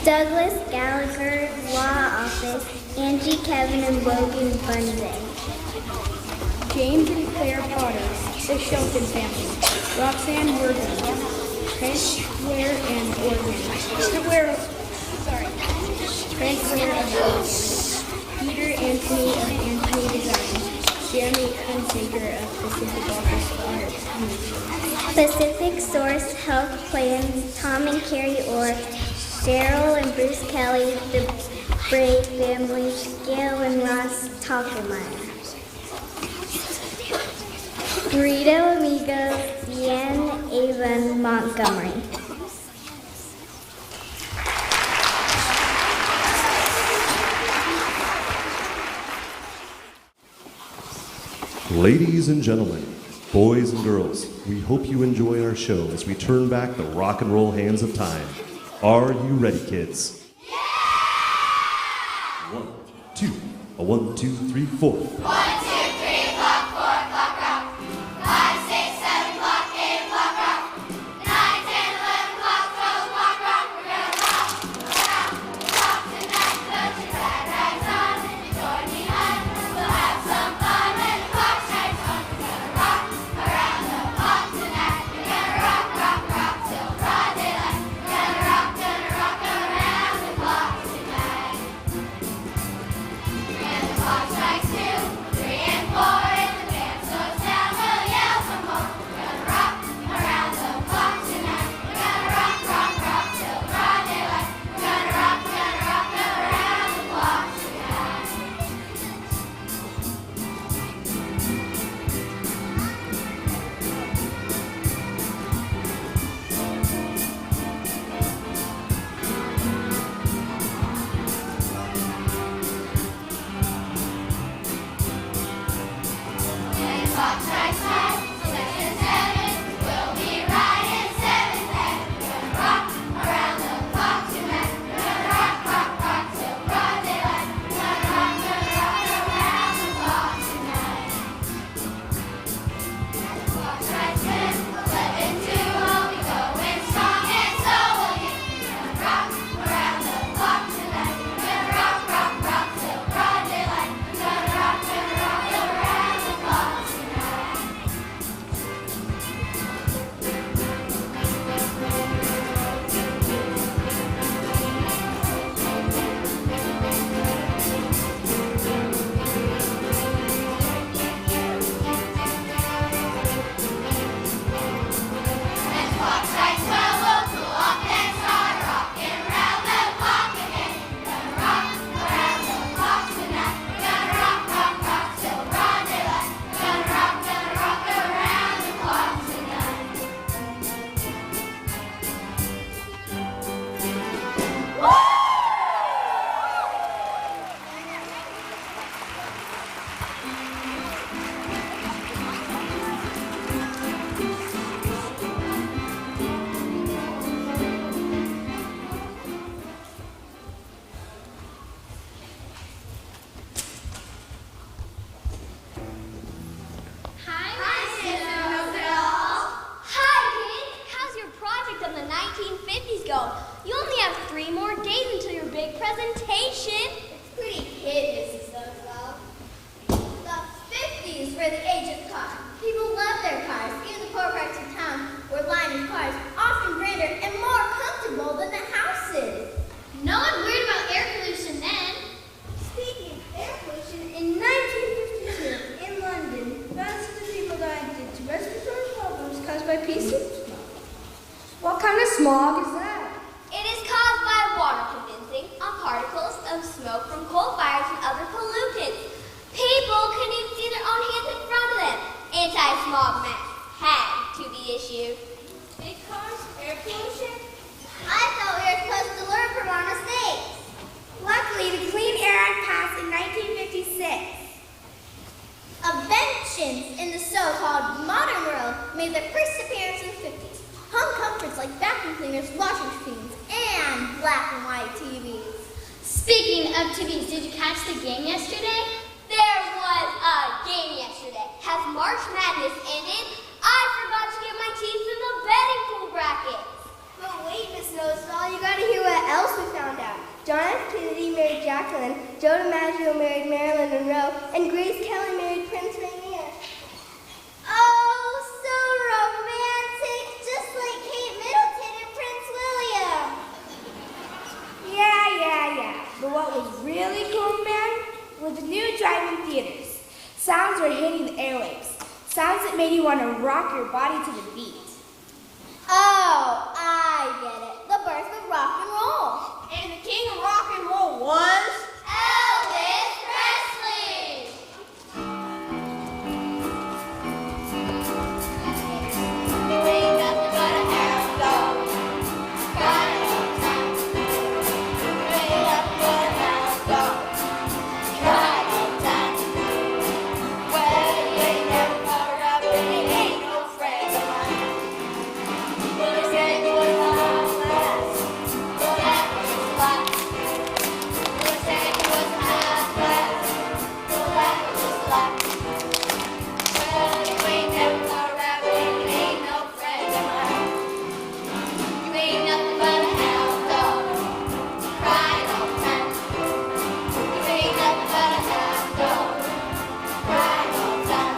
Douglas Gallagher, Law Office, Angie, Kevin, and Logan Bunze. James and Claire Potter, the Shelton family. Roxanne Worthing, Trent Ware and Oregon. Trent Ware of Oregon. Peter Anthony of Anthony Design. Jeremy Hunsaker of Pacific Office Art. Pacific Source Health Plans, Tom and Carrie Orr, Cheryl and Bruce Kelly, the Brave family, Gail and Ross Toffelmeyer. Burrito Amigos, Ian Avon Montgomery. Ladies and gentlemen, boys and girls, we hope you enjoy our show as we turn back the rock and roll hands of time. Are you ready, kids? Yeah! 1, 2, a 1, 2, 3, 4. 1, 2, 3 o'clock, 4 o'clock rock. 5, 6, 7 o'clock, 8 o'clock rock. 9, 10, 11 o'clock, 12 o'clock rock. We're gonna rock around the clock tonight. Put your glad rags on and your Jordy on. We'll have some fun when the clock strikes 1. We're gonna rock around the clock tonight. We're gonna rock, rock, rock till broad daylight. We're gonna rock around the clock tonight. When the clock strikes 2, 3, and 4, and the band slows down, we'll yell for more. We're gonna rock around the clock tonight. We're gonna rock, rock, rock till broad daylight. We're gonna rock around the clock tonight. When the clock strikes 9, 6, and 7, we'll be right in 7th heaven. We're gonna rock around the clock tonight. We're gonna rock, rock, rock till broad daylight. We're gonna rock around the clock tonight. When the clock strikes 10, 11, 2, we'll be going strong, and so will you. We're gonna rock around the clock tonight. We're gonna rock, rock, rock till broad daylight. We're gonna rock around the clock tonight. When the clock strikes 12, we'll cool off and start rocking around the clock again. We're gonna rock around the clock tonight. We're gonna rock, rock, rock till broad daylight. We're gonna rock around the clock tonight. Hi, kids. How's your project on the 1950s going? You only have 3 more days until your big presentation. It's pretty hit, Mrs. Snowfall. The 50s were the age of cars. People loved their cars. Even the poor parts of town were lined with cars, often grander and more comfortable than the houses. No one worried about air pollution then. Speaking of air pollution, in 1952, in London, thousands of people died due to respiratory problems caused by pea soup smoke. What kind of smog is that? It is caused by water condensing on particles of smoke from coal fires and other pollutants. People couldn't even see their own hands in front of them. Anti-smog masks had to be issued. It caused air pollution? I thought we were supposed to learn from our mistakes. Luckily, the Clean Air Act passed in 1956. Inventions in the so-called modern world made their first appearance in the 50s. Home comforts like vacuum cleaners, washing machines, and black and white TVs. Speaking of TVs, did you catch the game yesterday? There was a game yesterday. Has March Madness ended? I forgot to get my teams in the betting pool brackets. But wait, Miss Noseball, you gotta hear what else we found out. Joe DiMaggio married Marilyn Monroe, and Grace Kelly married Prince Rainier. Oh, so romantic, just like Kate Middleton and Prince William. Yeah. But what was really cool, man, were the new drive-in theaters. Sounds were hitting the airwaves. Sounds that made you want to rock your body to the beat. Oh, I get it. The birth of rock and roll. And the king of rock and roll was Elvis Presley. You ain't nothing but a hound dog, crying all the time. You ain't nothing but a hound dog, crying all the time. Well, you ain't never caught a rabbit, and you ain't no friend of mine. Well, they said you was a hot glass, well, that was a lie. Well, they said you was a hot glass, well, that was a lie. Well, you ain't never caught a rabbit, and you ain't no friend of mine. You ain't nothing but a hound dog, crying all the time. You ain't nothing but a hound dog, crying all the time.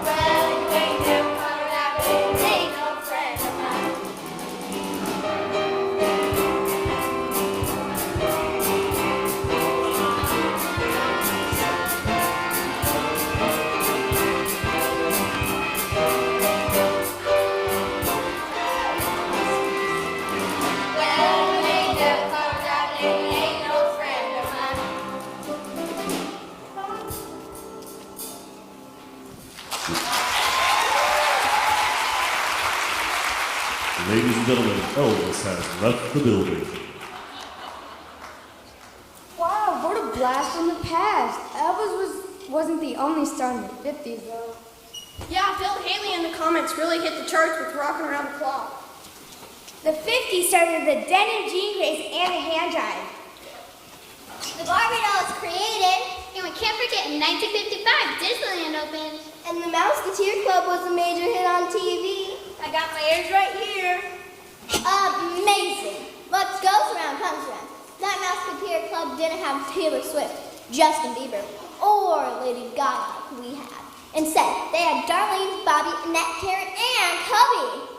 Well, you ain't never caught a rabbit, and you ain't no friend of mine. Well, you ain't never caught a rabbit, and you ain't no friend of mine. Ladies and gentlemen, Elvis has left the building. Wow, what a blast from the past. Elvis wasn't the only star in the 50s, though. Yeah, Phil Haley in the comments really hit the charts with Rockin' Around the Clock. The 50s started with the denim jean craze and a hand jive. The Barbie doll was created, And we can't forget, in 1955, Disneyland opened. and the Mouseketeer Club was a major hit on TV. I got my ears right here. Amazing. What goes around comes around. That Mouseketeer Club didn't have Taylor Swift, Justin Bieber, or Lady Gaga, we had. Instead, they had Darlene, Bobby, Annette, Karen, and Cubby.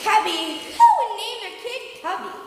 Cubby? Who would name their kid Cubby?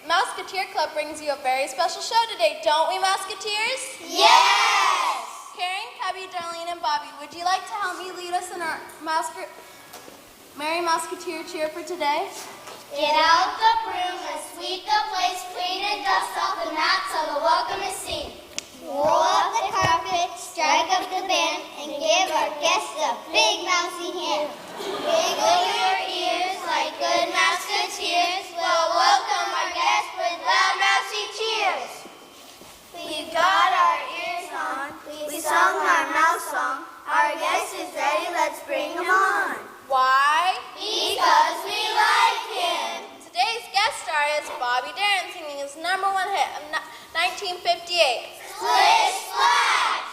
Mouseketeer Club brings you a very special show today, don't we, Mouseketeers? Yes! Karen, Cubby, Darlene, and Bobby, would you like to help me lead us in our Merry Mouseketeer cheer for today? Get out the broom and sweep the place clean and dust off the mat so the welcome is seen. Roll up the carpet, strike up the band, and give our guests a big mousy hand. Wiggle your ears like good Mouseketeers. We'll welcome our guests with loud mousy cheers. We've got our ears on, we sung our mouse song. Our guest is ready, let's bring him on. Why? Because we like him. Today's guest star is Bobby Darin, singing his #1 hit of 1958. Splish Splash!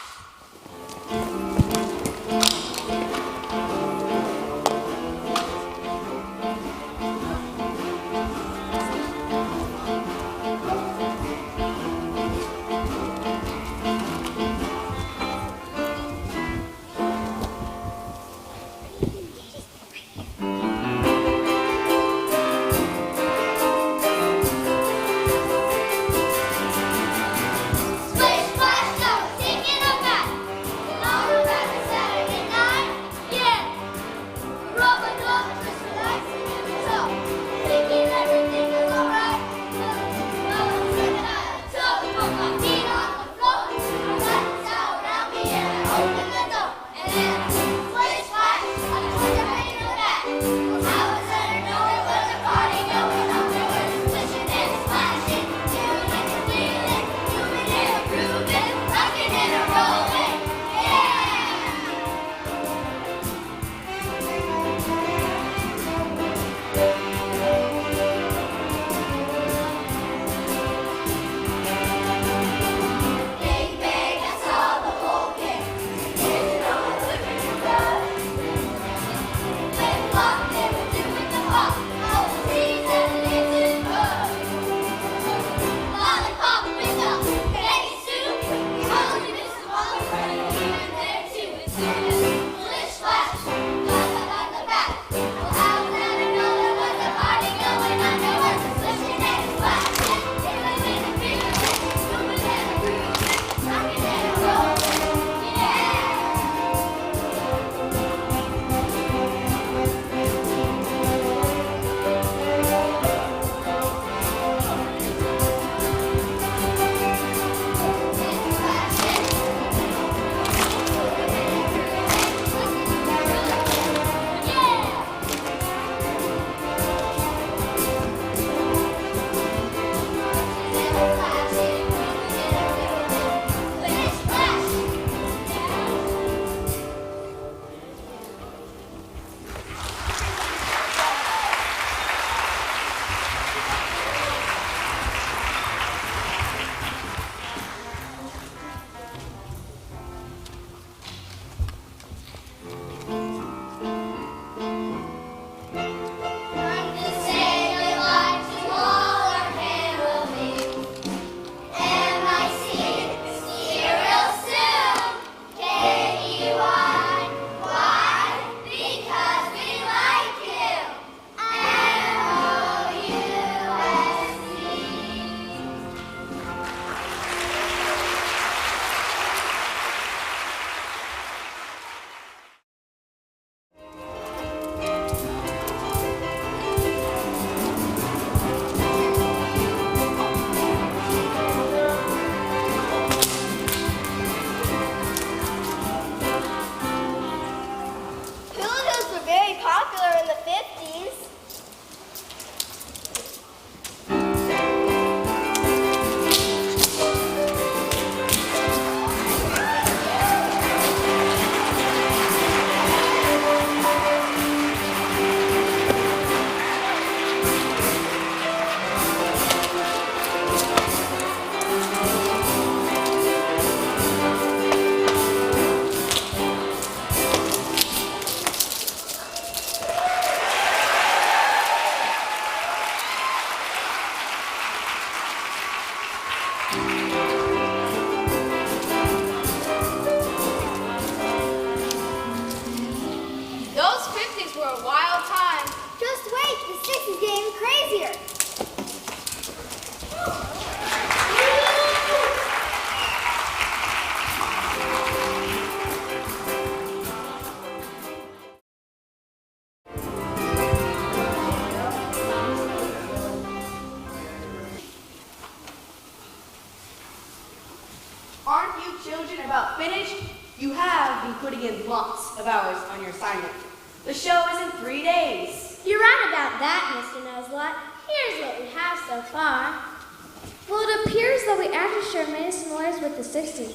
60s were a wild time. Just wait, the 60s get even crazier. Aren't you children about finished? You have been putting in lots of hours on your assignment. The show is in 3 days. You're right about that, Mr. Noselot. Here's what we have so far. Well, it appears that we actually share many similarities with the 60s.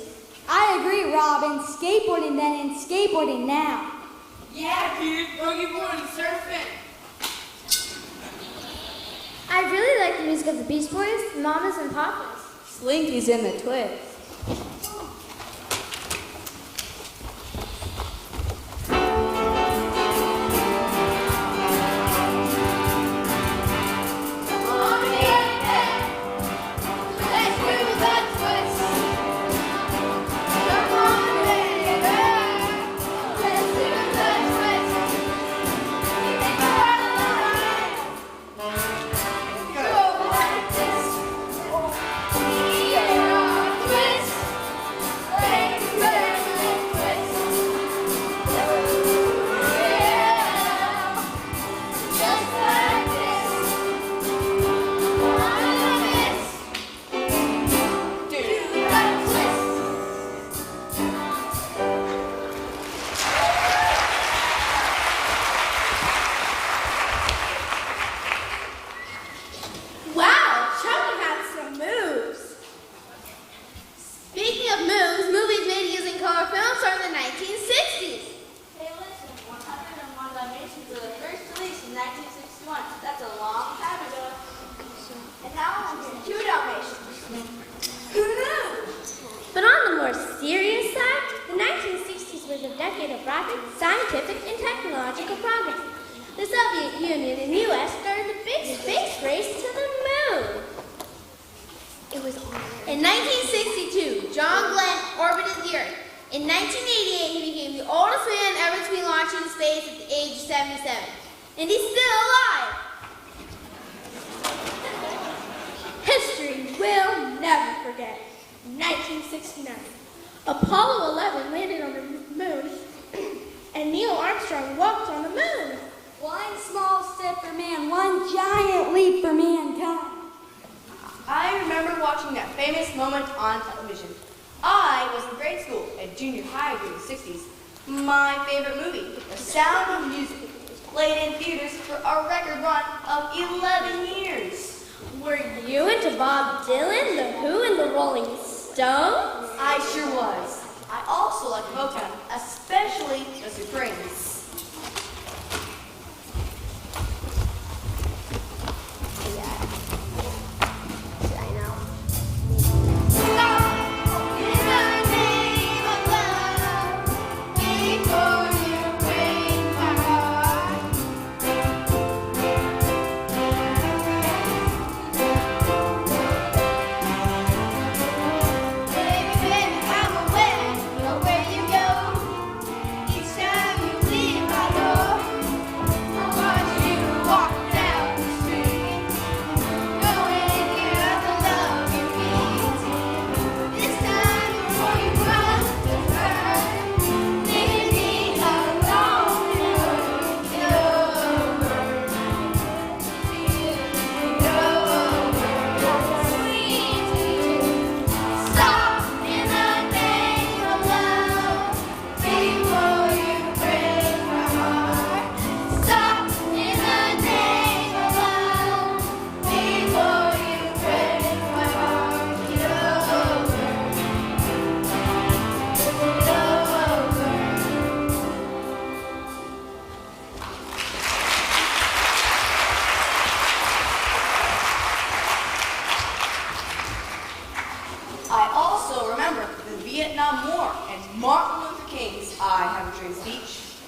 I agree, Robin. Skateboarding then and skateboarding now. Yeah, dude, boogie board and surfing. I really like the music of the Beach Boys, Mamas, and Papas. Slinky's in the twist.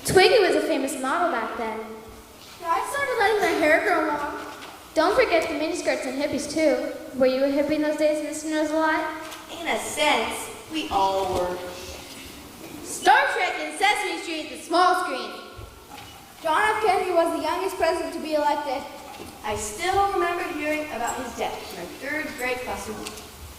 Twiggy was a famous model back then. Yeah, I started letting my hair grow long. Don't forget the miniskirts and hippies too. Were you a hippie in those days, Mr. Noselot? In a sense, we all were. Star Trek and Sesame Street, the small screen. John F. was the youngest president to be elected. I still remember hearing about his death in our third grade classroom.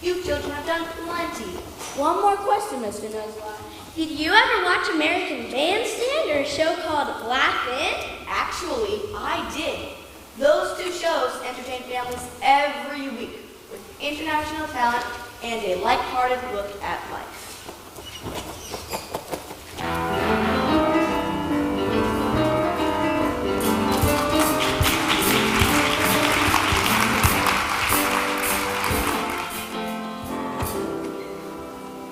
You children have done plenty. One more question, Mr. Noselaw. Did you ever watch American Bandstand or a show called Laugh-In? Actually, I did. Those two shows entertain families every week with international talent and a lighthearted look at life.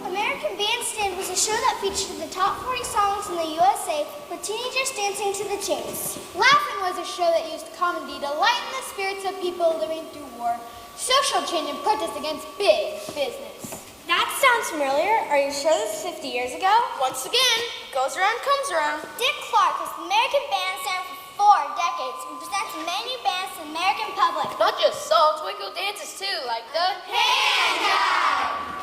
American Bandstand was a show that featured the top 40 songs in the USA with teenagers dancing to the tunes. Laugh-In was a show that used comedy to lighten the spirits of people living through war, social change, and protest against big business. That sounds familiar. Are you sure this is 50 years ago? Once again, goes around, comes around. Dick Clark was the American Bandstand for 4 decades and presents many bands to the American public. Not just song, twinkle dances too, like the Hand jive!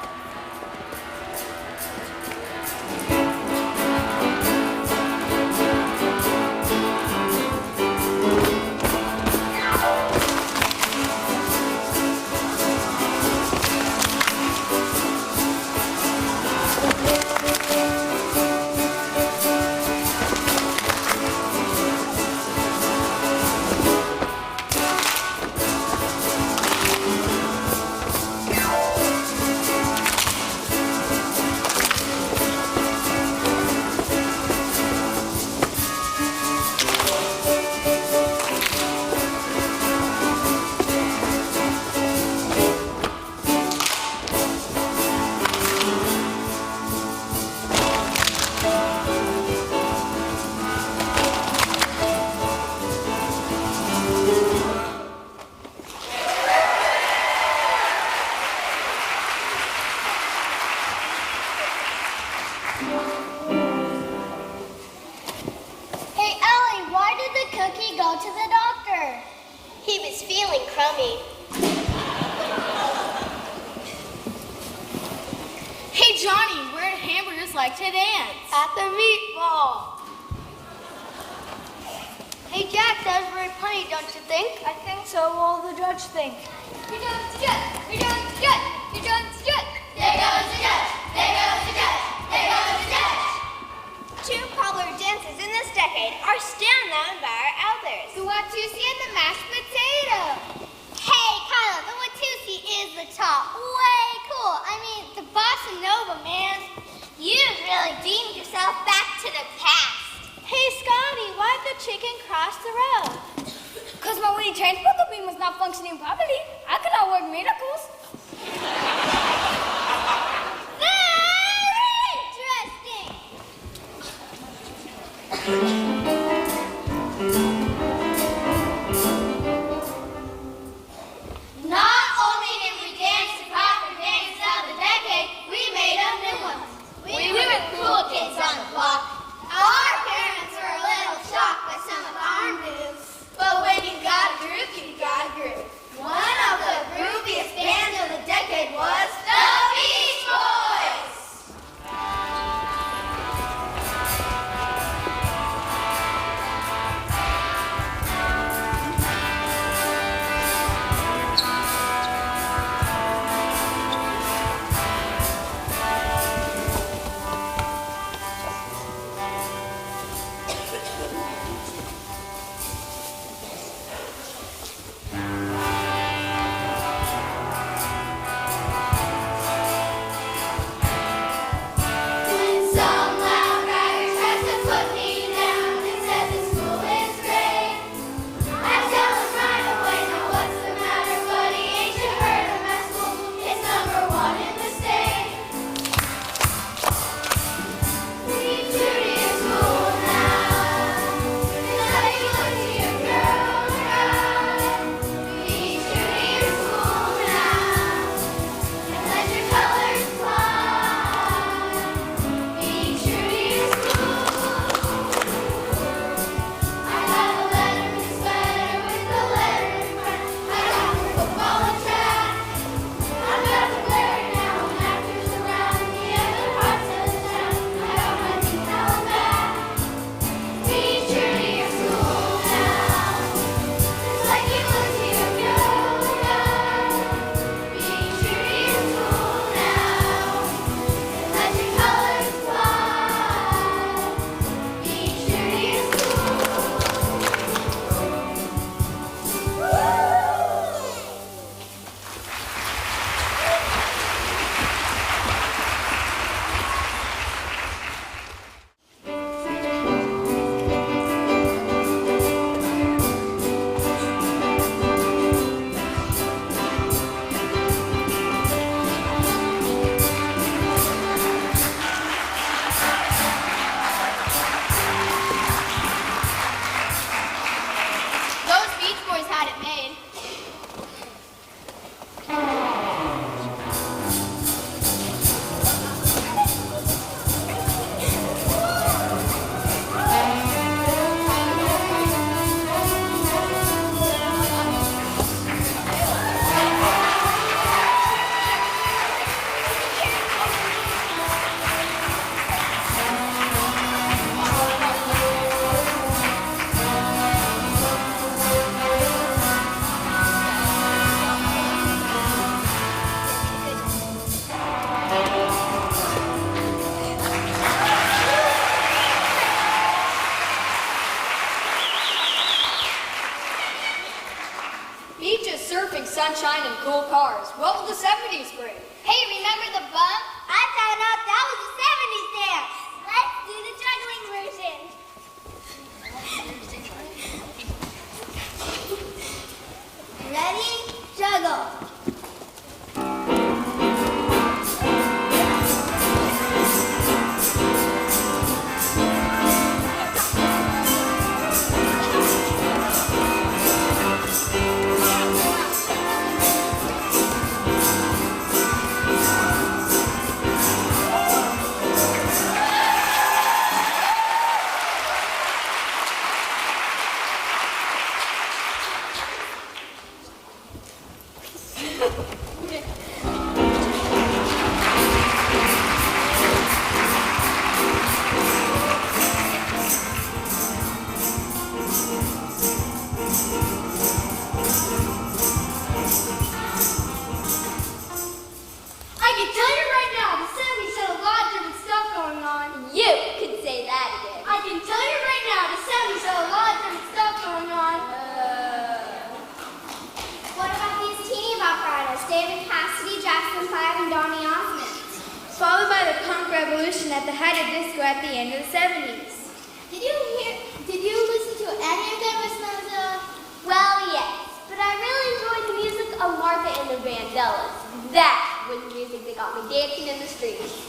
Hey Ellie, why did the cookie go to the doctor? He was feeling crummy. Hey, Johnny, where do hamburgers like to dance? At the meatball. Hey Jack, that was very funny, don't you think? I think so. What will the judge think? You're doing good. You're doing good. You're doing good. There goes the judge. There goes the judge. There goes the judge. Two popular dances in this decade are still known by our elders. The Watusi and the mashed potato. Hey Kyla, the Watusi is the top. Way cool. I mean, the bossa nova, man. You've really deemed yourself back to the past. Hey, Scotty, why'd the chicken cross the road? Because my wooden transporter beam was not functioning properly. I could not work miracles. Very interesting. Not only did we dance the proper dances of the decade, we made up new ones. We were the cool kids on the block. Our parents were a little shocked by some of our moves. But when you got a groove, you got a groove. One of the grooviest bands of the decade was the Beach Boys. sunshine and cool cars. What will the 70s bring? Hey, remember the bump? I found out that was the 70s dance. Let's do the juggling version. Ready? Juggle. I can tell you right now, the 70s had a lot of different stuff going on. You could say that again. I can tell you right now, the 70s had a lot of different stuff going on. What about these teeny bop riders? David Cassidy, Jackson 5, and Donny Osmond. Followed by the punk revolution at the height of disco at the end of the 70s. Did you listen to any of them as Well, yes, but I really enjoyed the music of Martha and the Vandellas. That was the music that got me dancing in the streets.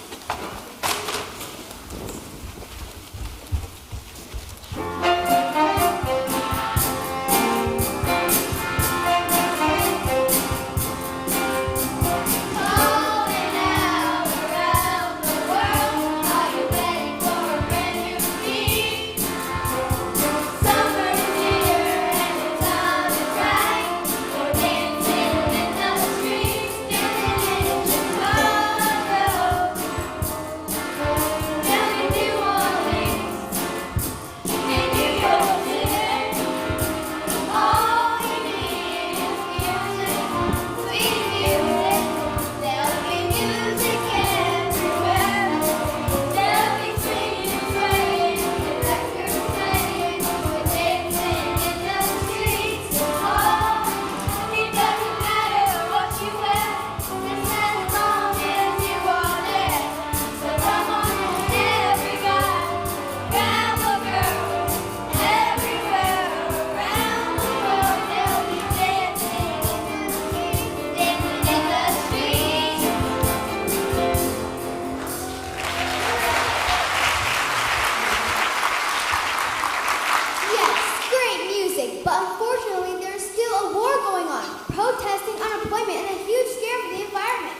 But unfortunately, there's still a war going on, protesting unemployment and a huge scare for the environment.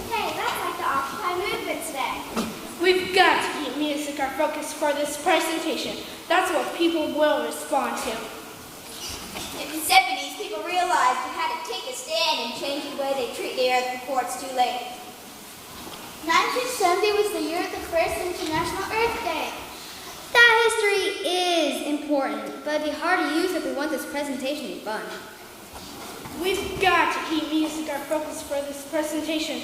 Hey, that's like the Occupy movement today. We've got to keep music our focus for this presentation. That's what people will respond to. In the 70s, people realized you had to take a stand and change the way they treat the earth before it's too late. 1970 was the year of the first International Earth Day. That history is important, but it'd be hard to use if we want this presentation to be fun. We've got to keep music our focus for this presentation.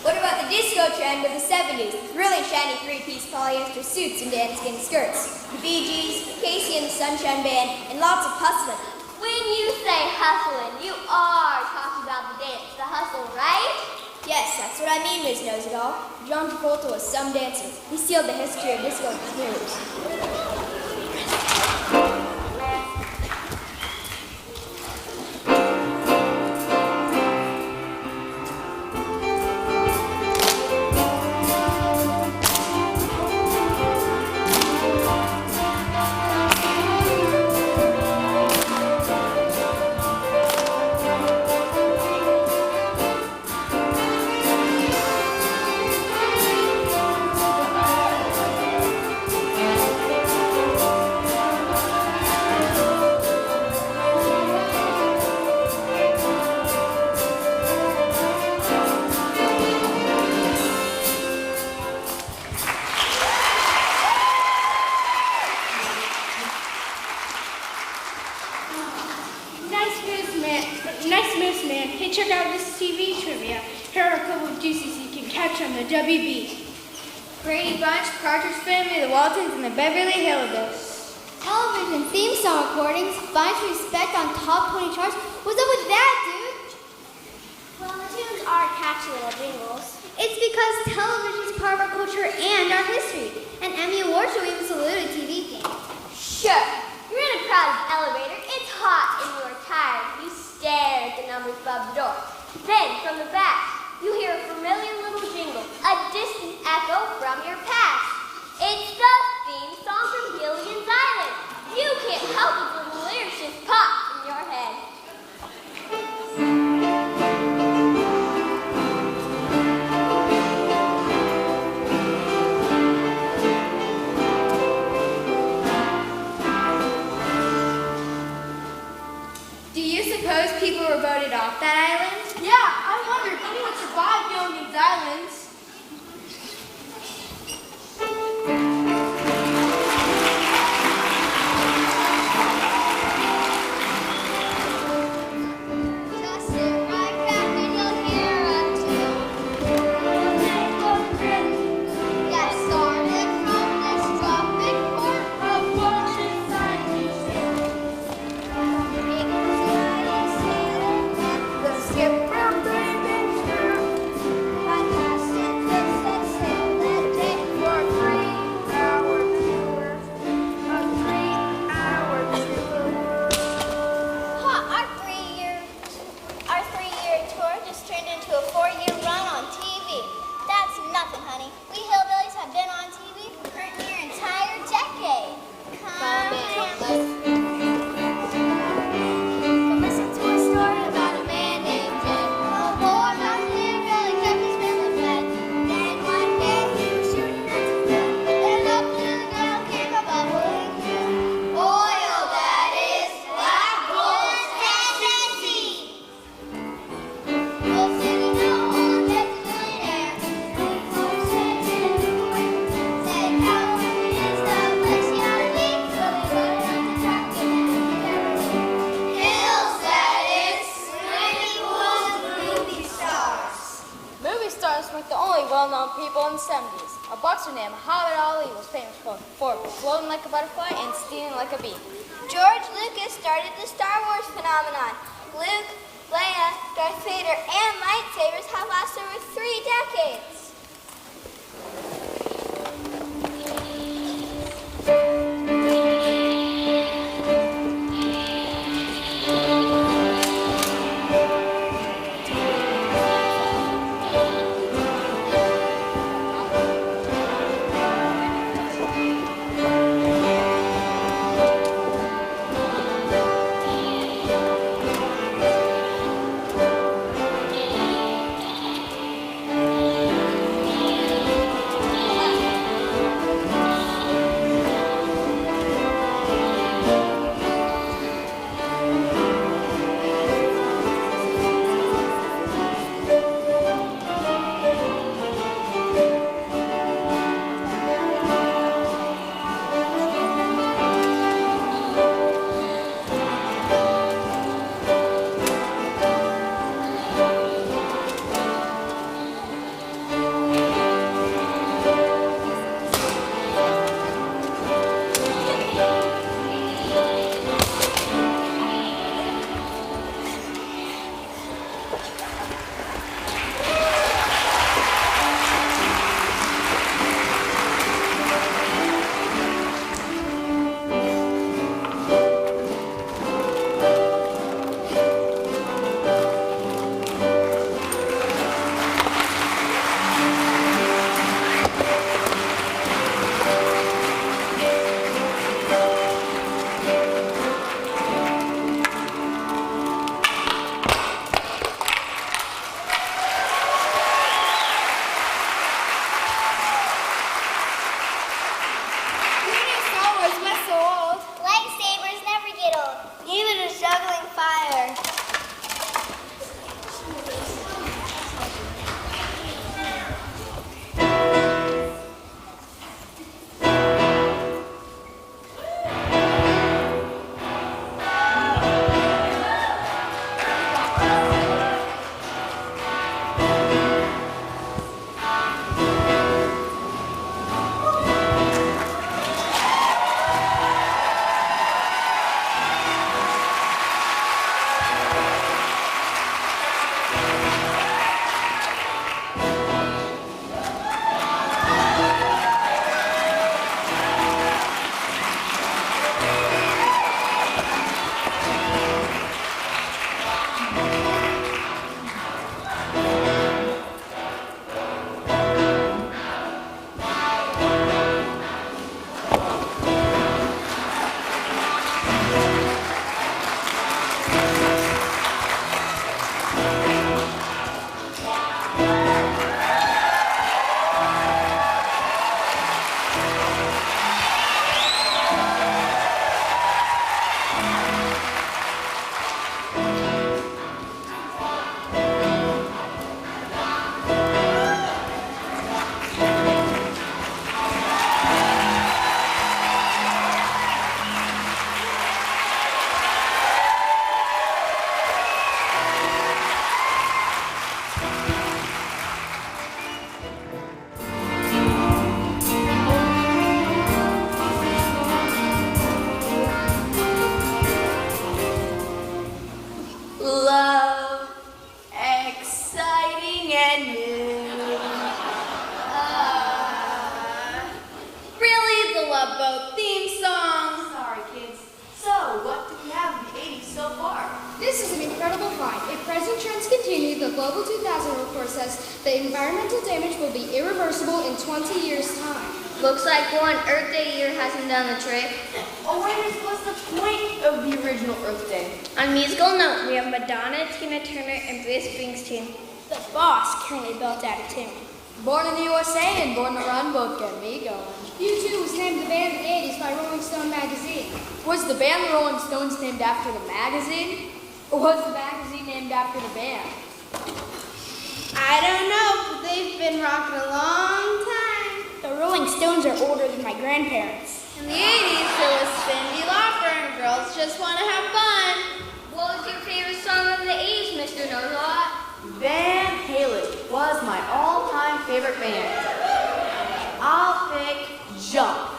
What about the disco trend of the 70s? Really shiny three-piece polyester suits and dancing skirts. The Bee Gees, Casey and the Sunshine Band, and lots of hustling. When you say hustling, you are talking about the dance, the hustle, right? Yes, that's what I mean, Ms. Knows-It-All. John Travolta was some dancer. He sealed the history of disco with his moves. Nice moves, man. Hey, check out this TV trivia. Here are a couple of juices you can catch on the WB. Brady Bunch, Partridge Family, the Waltons, and the Beverly Hillbillies. Television theme song recordings, Find Respect on top 20 charts. What's up with that, dude? Well, the tunes are catchy little jingles. It's because television is part of our culture and our history. An Emmy Award show even saluted TV fame. Sure, you're in a crowded elevator, it's hot, and you're tired. You stare at the numbers above the door. Then, from the back, you hear a familiar little jingle, a distant echo from your past. It's the theme song from Gilligan's Island. You can't help it when the lyrics just pop in your head. Do you suppose people were voted off that island? Yeah, I wondered who would survive Gilligan's Island. Just sit right back and you'll hear a tune. That started from this tropic port of Washington, D.C. It was like a sailor and the skipper braving through. My passengers that sailed that day for a 3-hour tour. A 3-hour tour. Our three-year tour just turned into a 4-year run on TV. That's nothing, honey. We hillbillies have been on TV for your entire decade. Come listen to a story about a man named Jim. A boy about hillbilly kept his family fed. Then one day he was shooting at the moon. Then up to the ground came a bubbling fume. Oil, that is, black gold, Tennessee. We'll sing it now on the millionaire. Only folks said say California is the specialty. So they voted on the tractor and hills, that is, swimming pools, movie stars. Movie stars weren't the only well-known people in the 70s. A boxer named Muhammad Ali was famous for floating like a butterfly and stinging like a bee. George Lucas started the Star Wars phenomenon. Luke, Leia, Darth Vader, and lightsabers have lasted over 3 decades. and new. Really? The Love Boat theme song? Sorry, kids. So, what do we have in the 80s so far? This is an incredible find. If present trends continue, the Global 2000 report says the environmental damage will be irreversible in 20 years' time. Looks like one Earth Day year hasn't done the trick. Oh, wait, what's the point of the original Earth Day? On musical note, we have Madonna, Tina Turner, and Bruce Springsteen. The Boss currently built out of tin. Born in the USA and Born to Run both get me going. U2 was named the band of the 80s by Rolling Stone magazine. Was the band the Rolling Stones named after the magazine? Or was the magazine named after the band? I don't know, but they've been rocking a long time. The Rolling Stones are older than my grandparents. In the 80s, there was Cyndi Lauper and Girls Just Want to Have Fun. What was your favorite song of the 80s, Mr. Knows-A-Lot? Van Halen was my all-time favorite band. I'll pick Jump.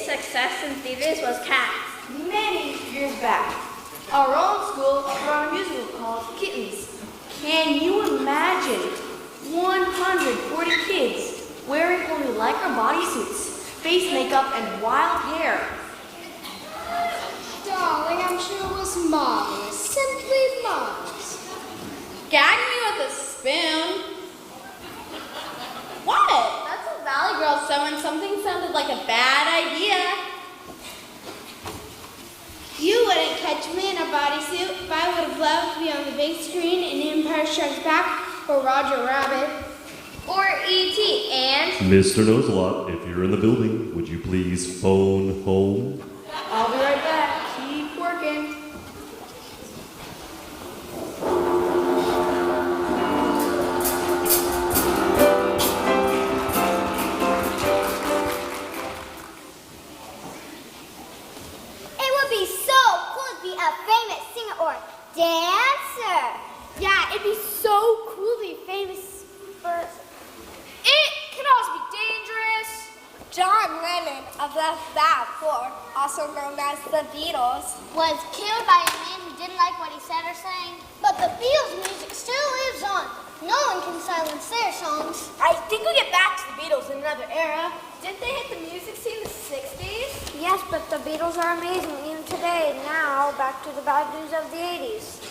success in theaters was Cats. Many years back, our own school brought a musical called Kittens. Can you imagine 140 kids wearing only lycra bodysuits, face makeup, and wild hair? Darling, I'm sure it was marvelous. Simply marvelous. Gag me with a spoon. What? That's a Valley Girl song. Something sounded like a bad idea. You wouldn't catch me in a bodysuit, but I would have loved to be on the big screen in Empire Strikes Back or Roger Rabbit. Or E.T. and... Mr. Knows-A-Lot, if you're in the building, would you please phone home? I'll be right back. Keep working. It would be so cool to be a famous singer or dancer. Yeah, it'd be so cool to be famous for... It can also be dangerous. John Lennon of the Fab Four, also known as the Beatles, Was killed by a man who didn't like what he said or sang. But the Beatles' music still lives on. No one can silence their songs. I think we get back to the Beatles in another era. Didn't they hit the music scene in the 60s? Yes, but the Beatles are amazing even today. Now, back to the bad news of the 80s.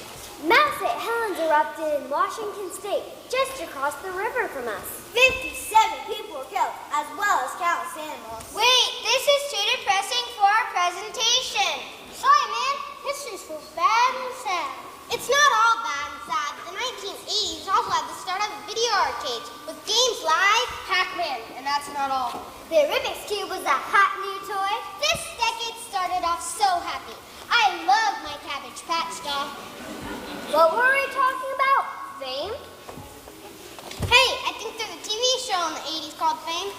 Mass St. Helens erupted in Washington State, just across the river from us. 57 people were killed, as well as countless animals. Wait, this is too depressing for our presentation. Sorry, man. History's full of bad and sad. It's not all bad and sad. The 1980s also had the start of video arcades with games like Pac-Man, and that's not all. the Rubik's Cube was a hot new toy. This decade started off so happy. I love my Cabbage Patch doll. What were we talking about? Fame? Hey, I think there's a TV show in the 80s called Fame.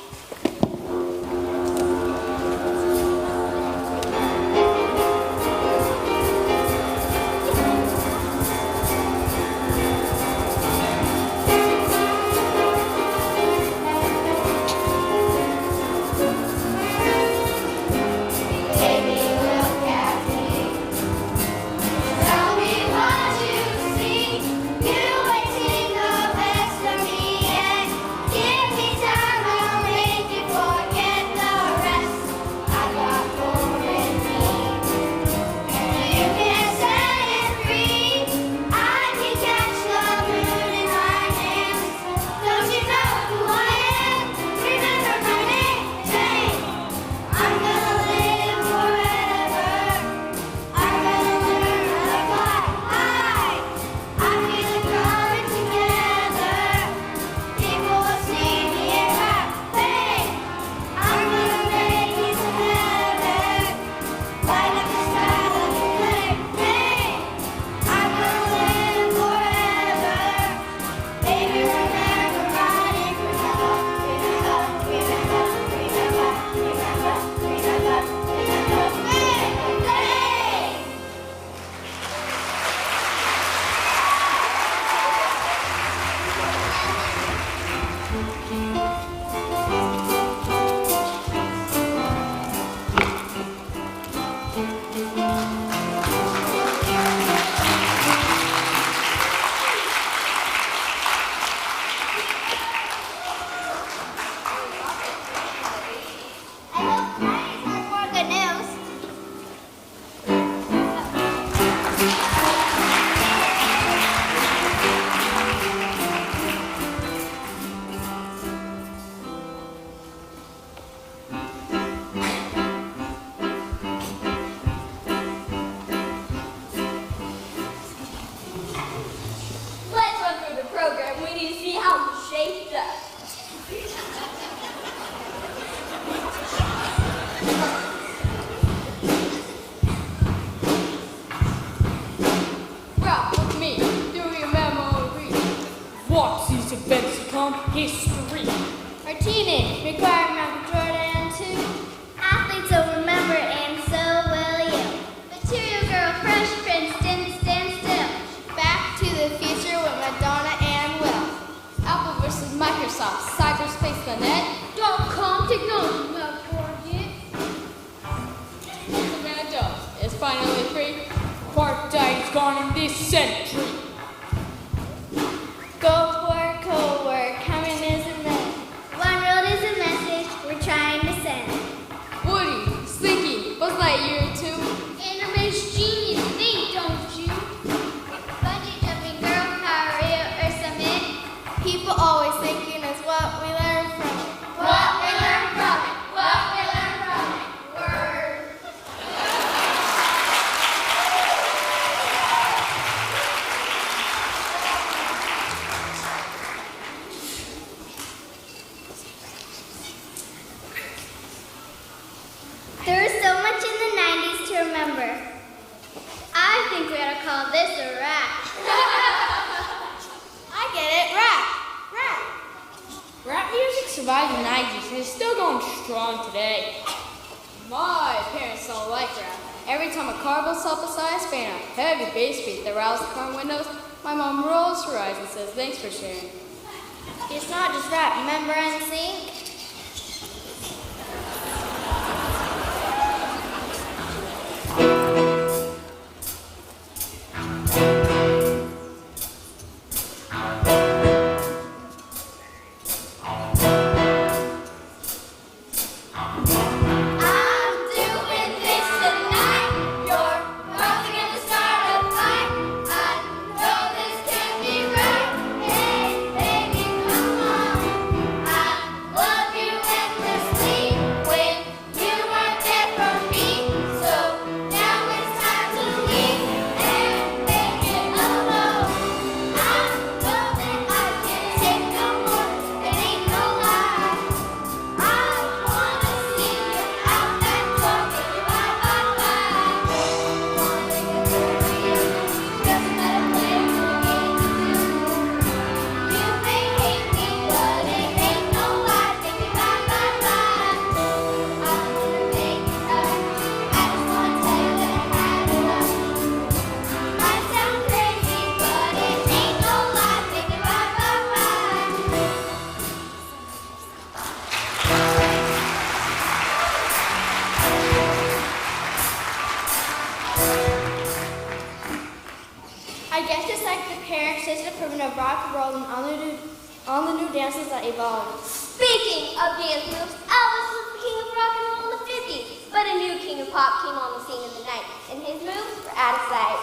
Tell me what you see. You ain't seen the best of me yet. Give me time. history. Our teenage required Michael Jordan too. Athletes will remember, and so will you. Material Girl, Fresh Prince, didn't stand still. Back to the Future with Madonna and Will. Apple versus Microsoft, cyberspace.net.com technology not forget. Savannah Jones is finally free. Apartheid's gone in this century. Gold war, cold war, communism then. One world is a message we're trying to send. Woody, Slinky, Buzz Lightyear too. Animation genius, think, don't you? Bungee jumping girl, power Rio or summit. People always thinking is what we learn from it. What we learn from it. What we learn from it. Word. There was so much in the 90s to remember. I think we ought to call this a wrap. I get it, rap. Rap music survived the 90s and is still going strong today. My parents don't like rap. Every time a car pulls up beside us, fan a heavy bass beat that rattles the car windows, my mom rolls her eyes and says, "Thanks for sharing." It's not just rap, remember NSYNC? I'm doing this tonight. You're probably gonna start a fight. I know this can't be right. Hey, baby, come on. I love you endlessly when you weren't there for me. So now it's time to leave and make it alone. I know that I can't take no more. It ain't no lie. I wanna see you out that door, baby, bye, bye, bye. Wanna get through to you, doesn't matter where you're going to do. You may hate me, but it ain't no lie, baby, bye, bye, bye. I wanna make it up, I just wanna tell you that I had enough. Might sound crazy, but it ain't no lie, baby, bye, bye, bye. I guess it's like the parents' sister proving of rock and roll and all the new dances that evolved. Speaking of dance moves, Elvis was the king of rock and roll in the 50s, but a new king of pop came on the scene in the 90s, and his moves were out of sight.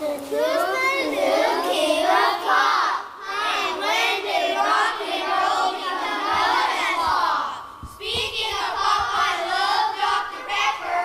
Who's the new king of pop? And when did rock and roll become known as pop? Speaking of pop, I love Dr. Pepper.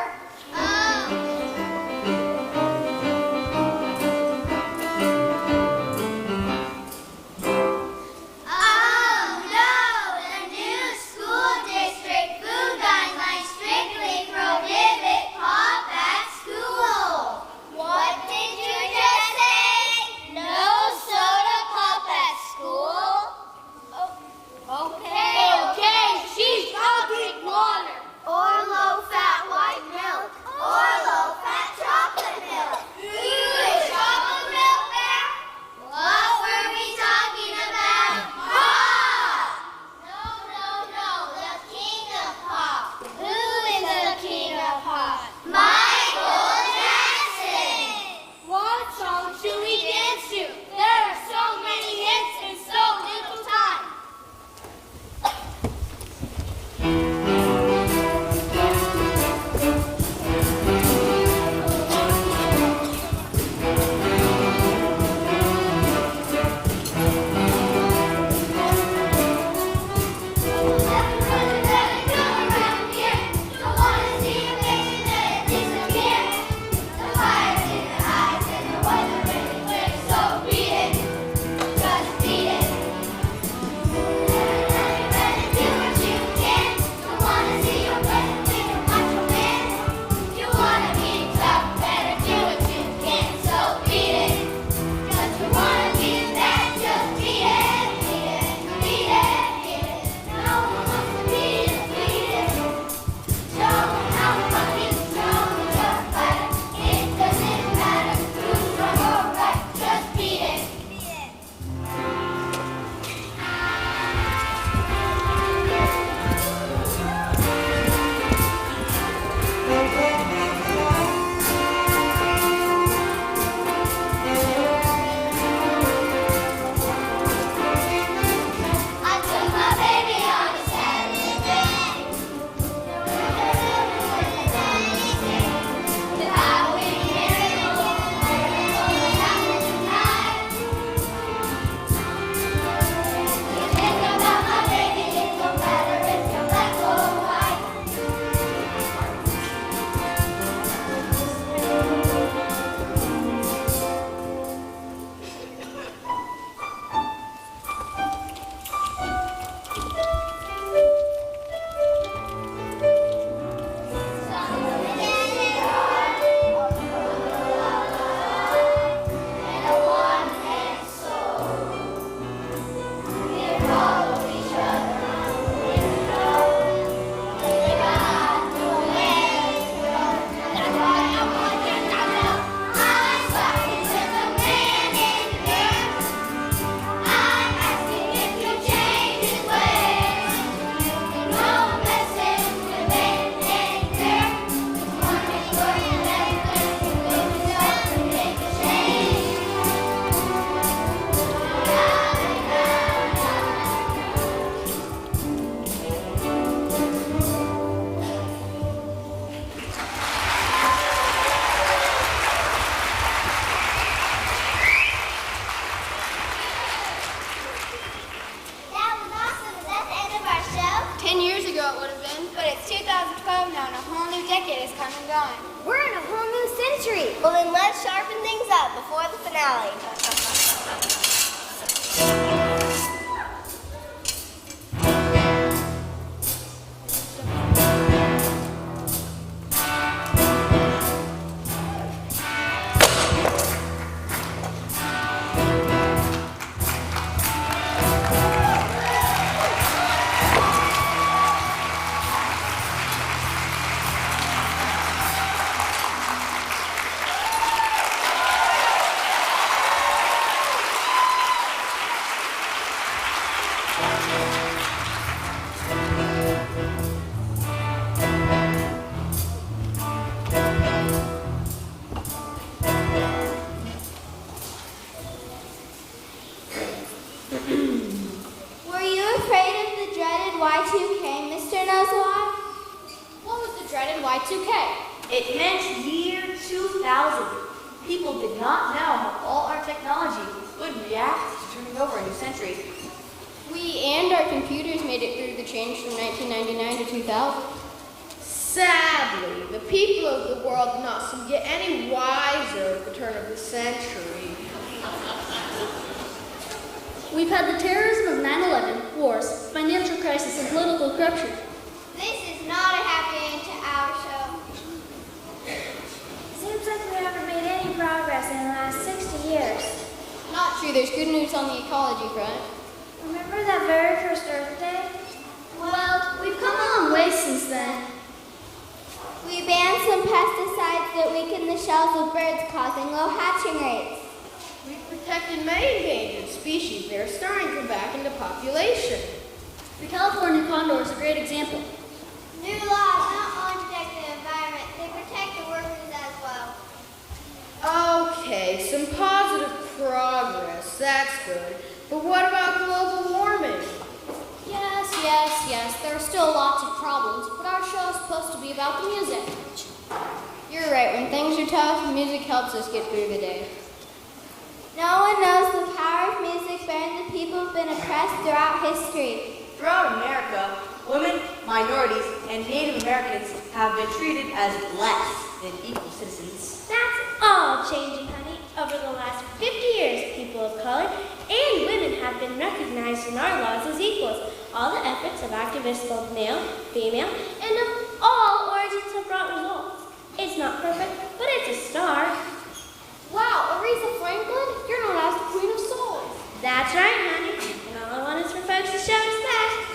ago it would have been, but it's 2012 now and a whole new decade has come and gone. We're in a whole new century. Well, then let's sharpen things up before the finale. Were you afraid of the dreaded Y2K, Mr. Knows-a-lot? What was the dreaded Y2K? It meant year 2000. People did not know how all our technology would react to turning over a new century. We and our computers made it through the change from 1999 to 2000. Sadly, the people of the world did not seem to get any wiser at the turn of the century. We've had the terrorism of 9/11, wars, financial crisis, and political corruption. This is not a happy end to our show. Seems like we haven't made any progress in the last 60 years. Not true, there's good news on the ecology front. Remember that very first Earth Day? Well, we've come a long way since then. We banned some pesticides that weaken the shells of birds, causing low hatching rates. We protected many endangered species that are starting to come back into population. The California condor is a great example. New laws not only protect the environment, they protect the workers as well. Okay, some positive progress, that's good. But what about global warming? Yes, there are still lots of problems, but our show is supposed to be about the music. You're right, when things are tough, music helps us get through the day. No one knows the power of music better than people who've been oppressed throughout history. Throughout America, women, minorities, and Native Americans have been treated as less than equal citizens. That's all changing, honey. Over the last 50 years, people of color and women have been recognized in our laws as equals. All the efforts of activists, both male, female, and of all origins have brought results. It's not perfect, but it's a start. Wow, Aretha Franklin, you're known as the Queen of Soul. That's right, honey. And all I want is for folks to show respect.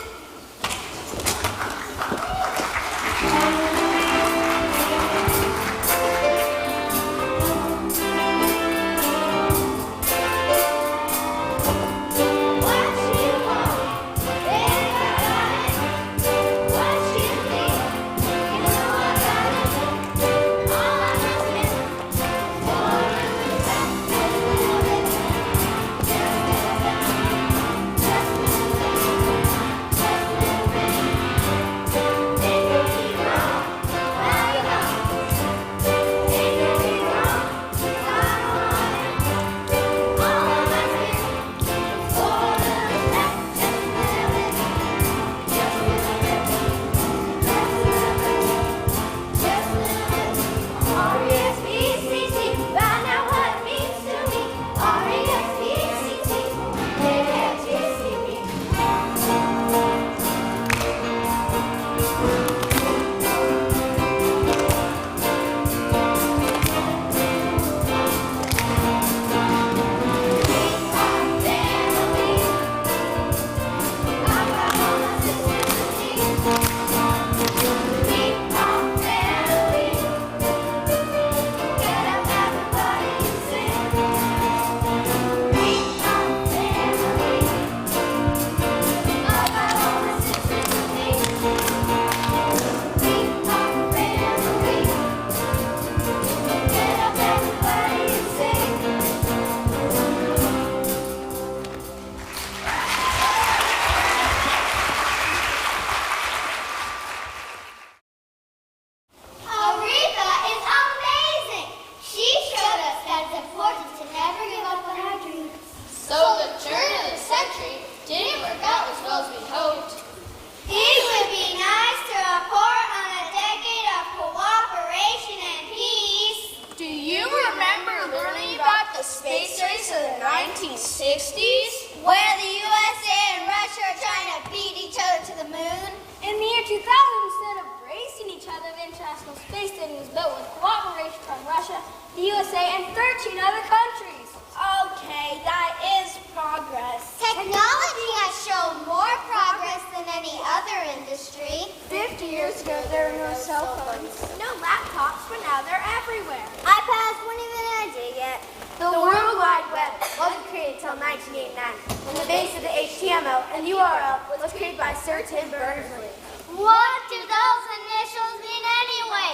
International Space Station was built with cooperation from Russia, the USA, and 13 other countries. Okay, that is progress. Technology has shown more progress than any other industry. 50 years ago, there were no cell phones, no laptops, but now they're everywhere. iPads weren't even an idea yet. The World Wide Web wasn't created until 1989, when the base of the HTML and URL was created by Sir Tim Berners-Lee. What do those initials mean anyway?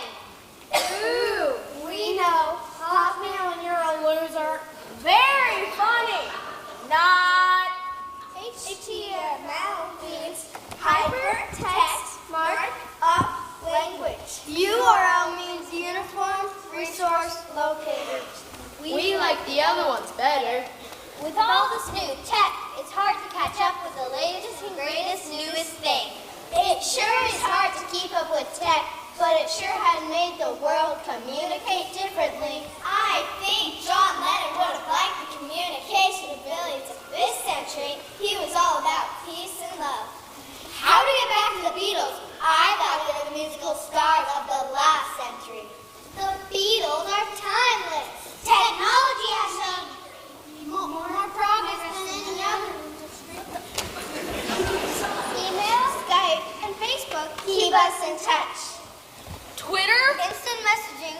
Ooh, we know. Hotmail and your loser. Very funny. Not. HTML means Hypertext Markup Language. URL means Uniform Resource Locator. We like the other ones better. With all this new tech, it's hard to catch up with the latest and greatest newest thing. It sure is hard to keep up with tech, but it sure has made the world communicate differently. I think John Lennon would have liked the communication abilities of this century. He was all about peace and love. How to get back to the Beatles? I thought they were the musical stars of the last century. The Beatles are timeless. Technology has shown more progress than any other industry. Email, Skype, and Facebook keep us in touch. Twitter Instant messaging,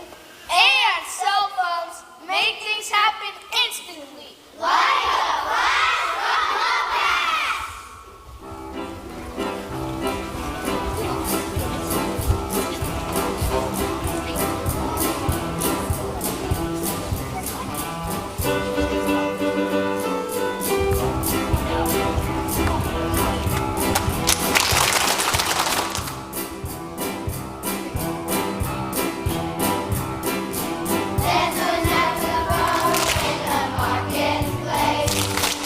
and cell phones make things happen instantly. like a flash from the past. There's a natural in the marketplace.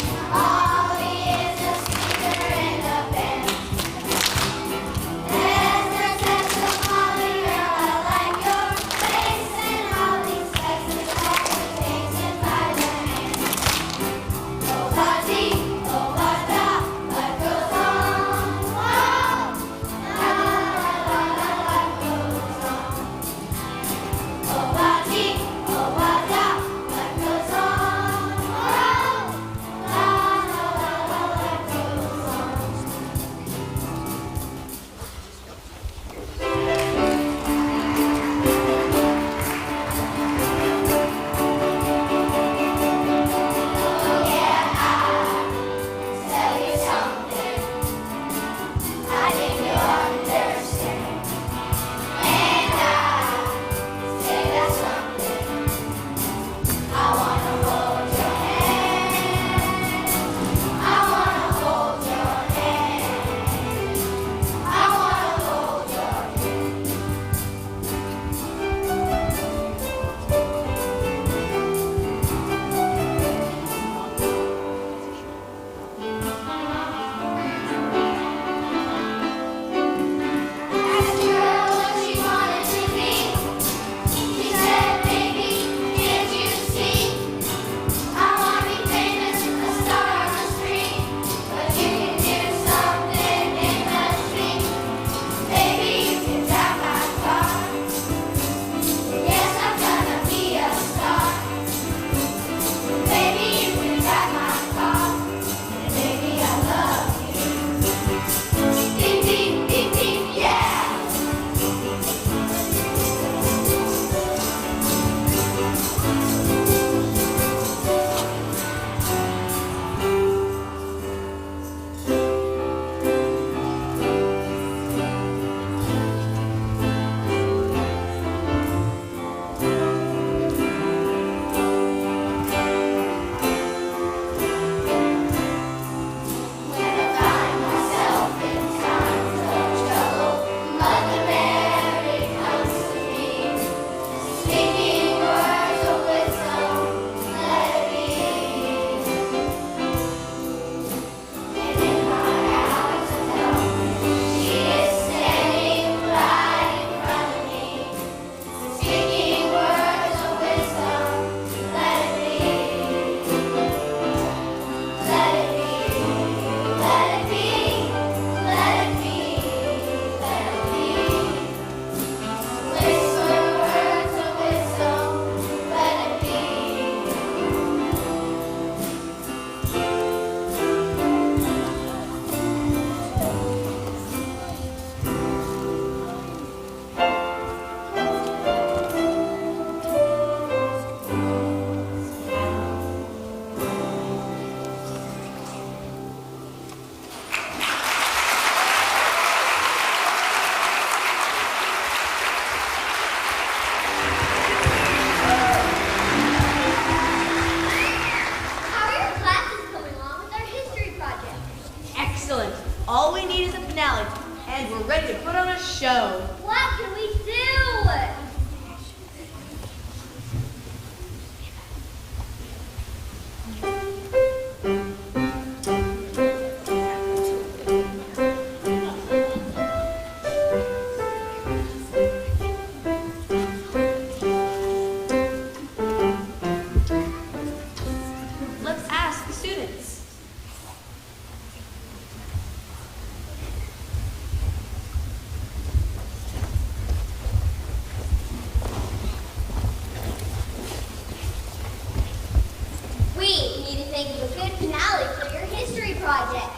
and we're ready to put on a show. What can we do? Let's ask the students. We need to think of a good finale for your history project.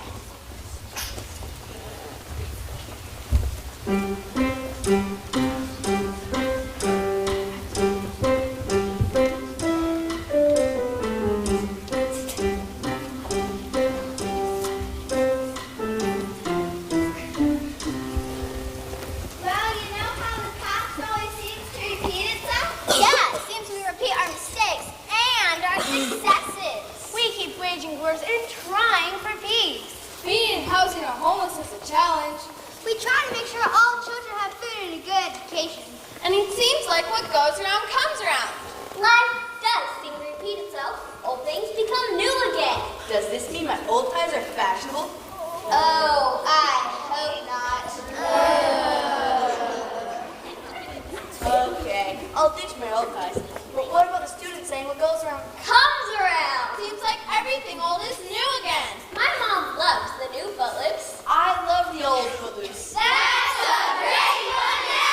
Well, you know how the past always seems to repeat itself? Yeah, it seems we repeat our mistakes and our successes. We keep waging wars and trying for peace. Being housing or homelessness is a challenge. We try to make sure all children have food and a good education. And it seems like what goes around comes around. Life does seem to repeat itself. Old things become new again. Does this mean my old ties are fashionable? Oh, I hope not. Okay, I'll ditch my old ties. But what about the students saying what goes around? Comes around. Seems like everything old is new again. My mom loves the new Footloose. I love the old Footloose. That's a great finale!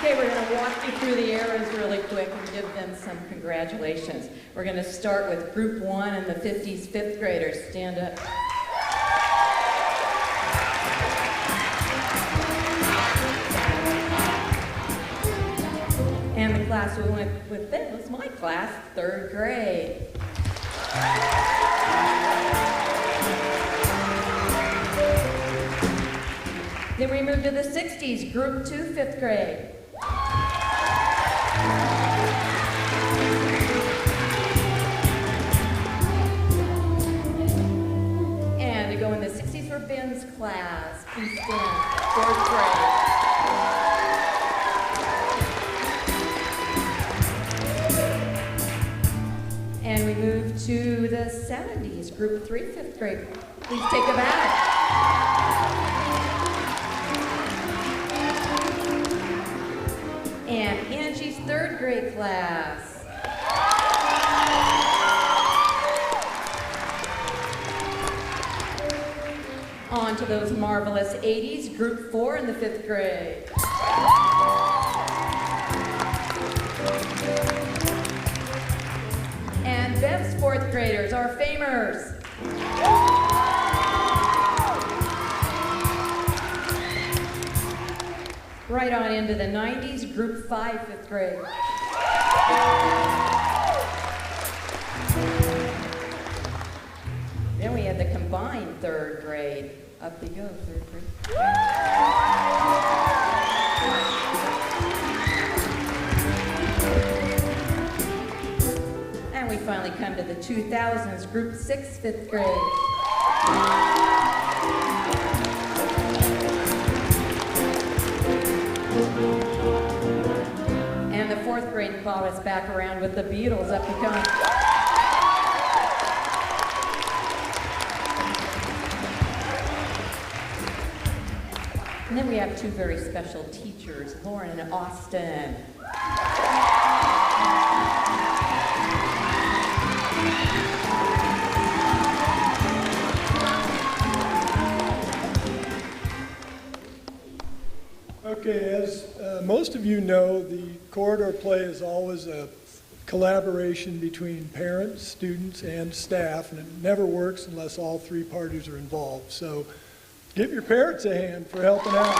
Okay, we're going to walk you through the eras really quick and give them some congratulations. We're going to start with Group 1 and the 50s fifth graders. Stand up. And the class we went with then was my class, third grade. Then we moved to the 60s, Group 2, fifth grade. And to go in the 60s for Ben's class, please stand, fourth grade. And we moved to the 70s, Group 3, fifth grade. Please take a bow. And Angie's third grade class. On to those marvelous 80s, Group 4 in the fifth grade. And Bev's fourth graders, our famers. Right on into the 90s, Group 5, fifth grade. Then we had the combined third grade. Up you go, third grade. And we finally come to the 2000s, Group 6, fifth grade. And the fourth grade followed us back around with the Beatles. Up you come. And then we have two very special teachers, Lauren and Austin. Okay, as most of you know, the corridor play is always a collaboration between parents, students, and staff, and it never works unless all three parties are involved. So give your parents a hand for helping out.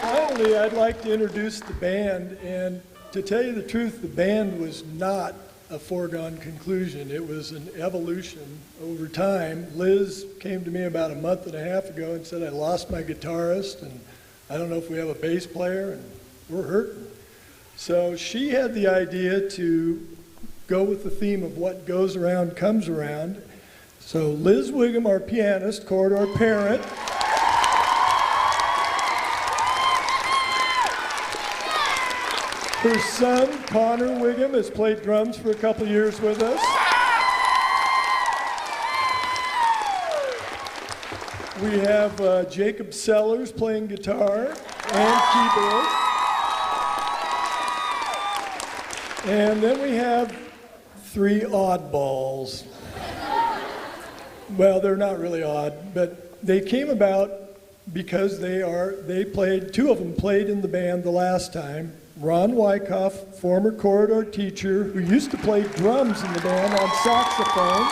Finally, I'd like to introduce the band, and to tell you the truth, the band was not a foregone conclusion. It was an evolution over time. Liz came to me about a month and a half ago and said, I lost my guitarist, and I don't know if we have a bass player, and we're hurting. So she had the idea to go with the theme of what goes around comes around. So Liz Wiggum, our pianist, corridor parent, her son, Connor Wiggum, has played drums for a couple years with us. We have Jacob Sellers playing guitar and keyboard. And then we have three oddballs. Well, they're not really odd, but they came about because two of them played in the band the last time. Ron Wyckoff, former corridor teacher who used to play drums in the band on saxophone.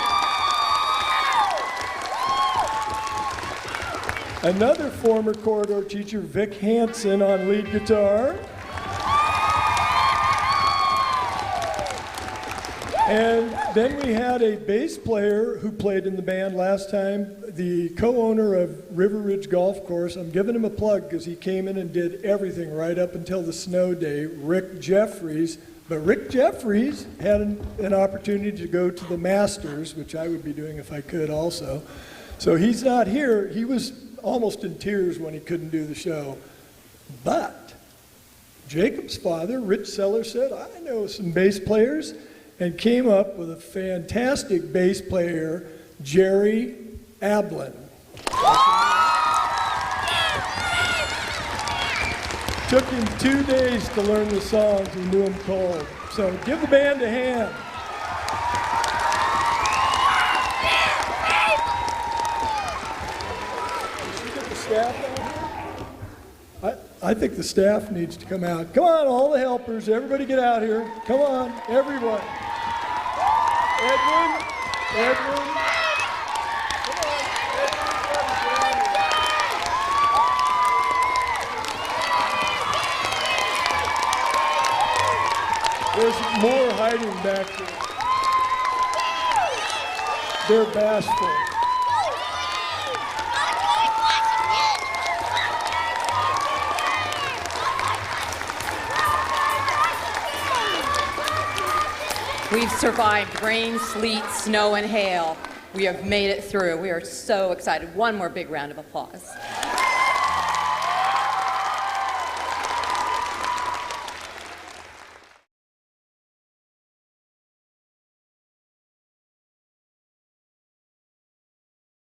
Another former corridor teacher, Vic Hansen, on lead guitar. And then we had a bass player who played in the band last time, the co-owner of River Ridge Golf Course. I'm giving him a plug because he came in and did everything right up until the snow day, Rick Jeffries. But Rick Jeffries had an opportunity to go to the Masters, which I would be doing if I could also. So he's not here. He was almost in tears when he couldn't do the show. But Jacob's father, Rich Sellers, said, I know some bass players, and came up with a fantastic bass player, Jerry Ablin. Took him 2 days to learn the songs. He knew them cold. So give the band a hand. staff out here? I think the staff needs to come out. Come on, all the helpers, everybody get out here. Come on, everyone. Edwin. Come on, there's more hiding back there. They're bashful. We've survived rain, sleet, snow, and hail. We have made it through. We are so excited. One more big round of applause.